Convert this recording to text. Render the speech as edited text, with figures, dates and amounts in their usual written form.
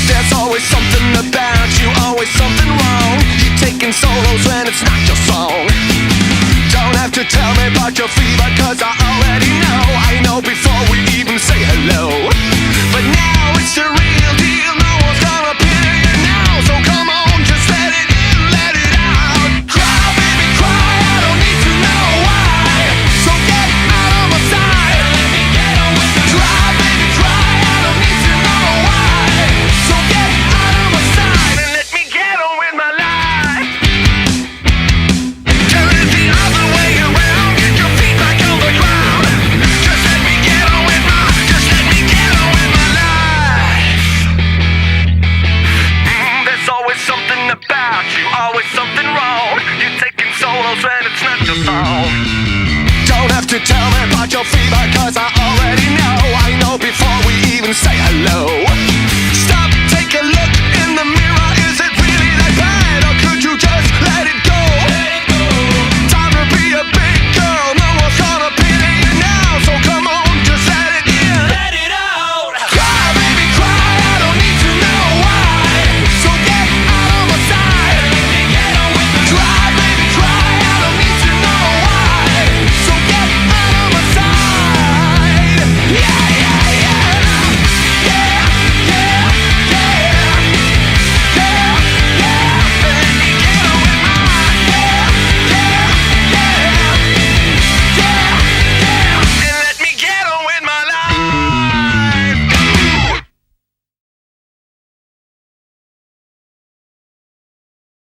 There's always something about you, always something wrong. You're taking solos when it's not your song. Don't have to tell me about your fever, cause I already know. I know before we even say hello.